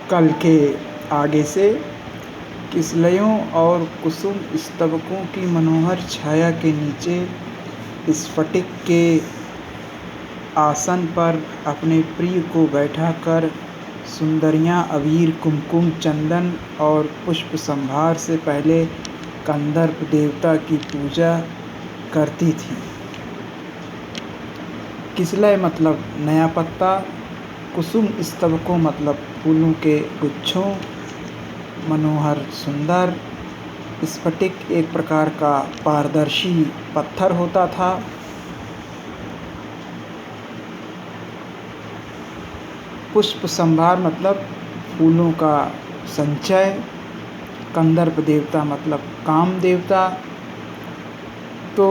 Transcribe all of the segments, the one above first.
कल के आगे से किसलयों और कुसुम स्तबकों की मनोहर छाया के नीचे स्फटिक के आसन पर अपने प्रिय को बैठाकर सुंदरियां अबीर कुमकुम चंदन और पुष्प संभार से पहले कंदर्प देवता की पूजा करती थीं। किसलय मतलब नया पत्ता, कुसुम स्तबकों मतलब फूलों के गुच्छों, मनोहर सुंदर। स्फटिक एक प्रकार का पारदर्शी पत्थर होता था। पुष्प संभार मतलब फूलों का संचय। कंदर्प देवता मतलब काम देवता। तो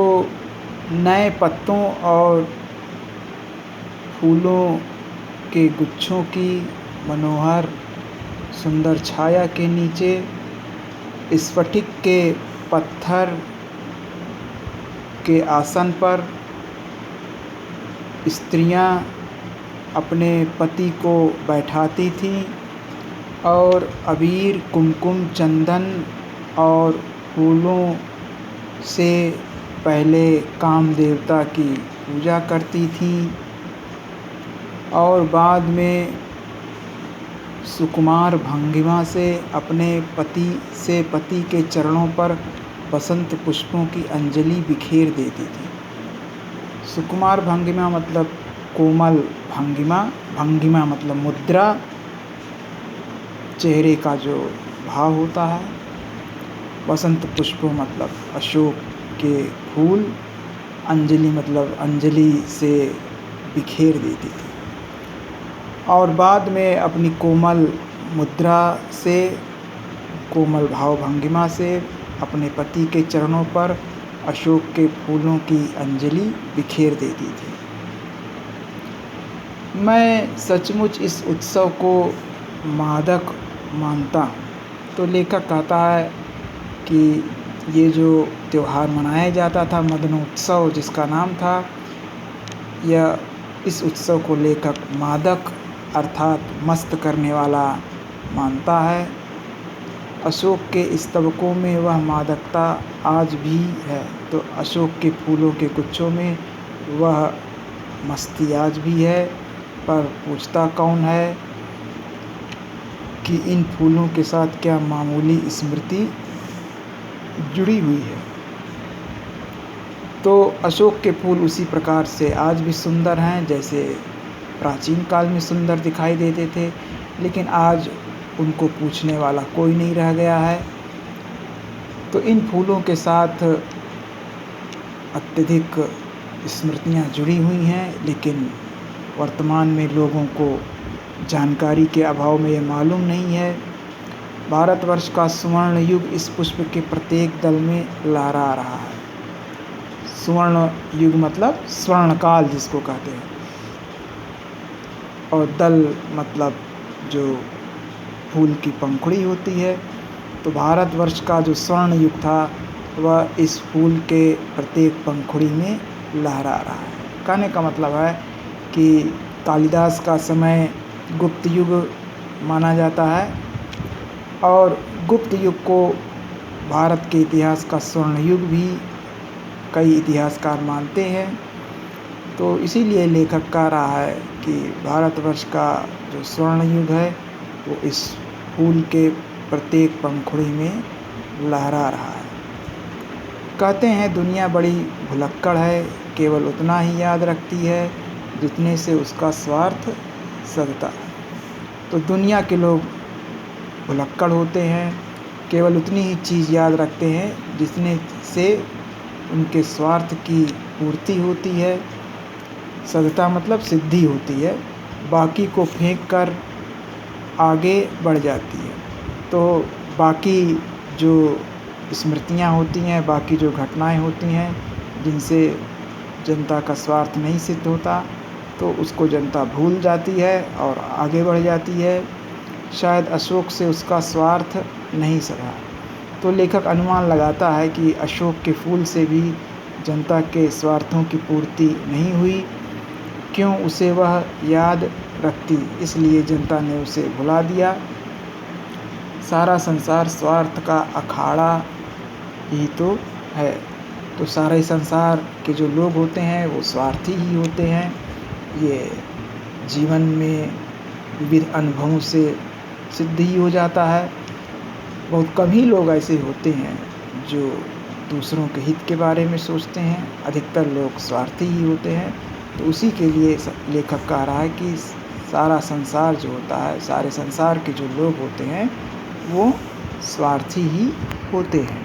नए पत्तों और फूलों के गुच्छों की मनोहर सुंदर छाया के नीचे स्फटिक के पत्थर के आसन पर स्त्रियां अपने पति को बैठाती थीं और अबीर कुमकुम चंदन और फूलों से पहले काम देवता की पूजा करती थीं और बाद में सुकुमार भंगिमा से पति के चरणों पर बसंत पुष्पों की अंजलि बिखेर देती थी। सुकुमार भंगिमा मतलब कोमल भंगिमा, भंगिमा मतलब मुद्रा, चेहरे का जो भाव होता है। बसंत पुष्पों मतलब अशोक के फूल, अंजलि मतलब अंजलि से बिखेर देती थी और बाद में अपनी कोमल मुद्रा से, कोमल भाव भंगिमा से अपने पति के चरणों पर अशोक के फूलों की अंजलि बिखेर देती थी। मैं सचमुच इस उत्सव को मादक मानता हूँ। तो लेखक कहता है कि ये जो त्योहार मनाया जाता था, मदनोत्सव जिसका नाम था, इस उत्सव को लेखक मादक अर्थात मस्त करने वाला मानता है। अशोक के स्तबकों में वह मादकता आज भी है, तो अशोक के फूलों के गुच्छों में वह मस्ती आज भी है। पर पूछता कौन है कि इन फूलों के साथ क्या मामूली स्मृति जुड़ी हुई है। तो अशोक के फूल उसी प्रकार से आज भी सुंदर हैं जैसे प्राचीन काल में सुंदर दिखाई देते थे, लेकिन आज उनको पूछने वाला कोई नहीं रह गया है। तो इन फूलों के साथ अत्यधिक स्मृतियाँ जुड़ी हुई हैं, लेकिन वर्तमान में लोगों को जानकारी के अभाव में ये मालूम नहीं है। भारतवर्ष का स्वर्ण युग इस पुष्प के प्रत्येक दल में लहरा रहा है। स्वर्ण युग मतलब स्वर्णकाल जिसको कहते हैं, और दल मतलब जो फूल की पंखुड़ी होती है। तो भारतवर्ष का जो स्वर्ण युग था वह इस फूल के प्रत्येक पंखुड़ी में लहरा रहा है। कहने का मतलब है कि कालिदास का समय गुप्त युग माना जाता है और गुप्त युग को भारत के इतिहास का स्वर्ण युग भी कई इतिहासकार मानते हैं। तो इसीलिए लेखक कह रहा है कि भारतवर्ष का जो स्वर्ण युग है वो इस फूल के प्रत्येक पंखुड़ी में लहरा रहा है। कहते हैं दुनिया बड़ी भुलक्कड़ है, केवल उतना ही याद रखती है जितने से उसका स्वार्थ सधता है। तो दुनिया के लोग भुलक्कड़ होते हैं, केवल उतनी ही चीज़ याद रखते हैं जितने से उनके स्वार्थ की पूर्ति होती है। सधता मतलब सिद्धि होती है, बाकी को फेंक कर आगे बढ़ जाती है। तो बाकी जो स्मृतियाँ होती हैं, बाकी जो घटनाएं होती हैं जिनसे जनता का स्वार्थ नहीं सिद्ध होता, तो उसको जनता भूल जाती है और आगे बढ़ जाती है। शायद अशोक से उसका स्वार्थ नहीं सधा। तो लेखक अनुमान लगाता है कि अशोक के फूल से भी जनता के स्वार्थों की पूर्ति नहीं हुई। क्यों उसे वह याद रखती, इसलिए जनता ने उसे भुला दिया। सारा संसार स्वार्थ का अखाड़ा ही तो है। तो सारे संसार के जो लोग होते हैं वो स्वार्थी ही होते हैं। ये जीवन में विविध अनुभवों से सिद्ध ही हो जाता है। बहुत कम ही लोग ऐसे होते हैं जो दूसरों के हित के बारे में सोचते हैं, अधिकतर लोग स्वार्थी ही होते हैं। तो उसी के लिए लेखक कह रहा है कि सारा संसार जो होता है, सारे संसार के जो लोग होते हैं वो स्वार्थी ही होते हैं।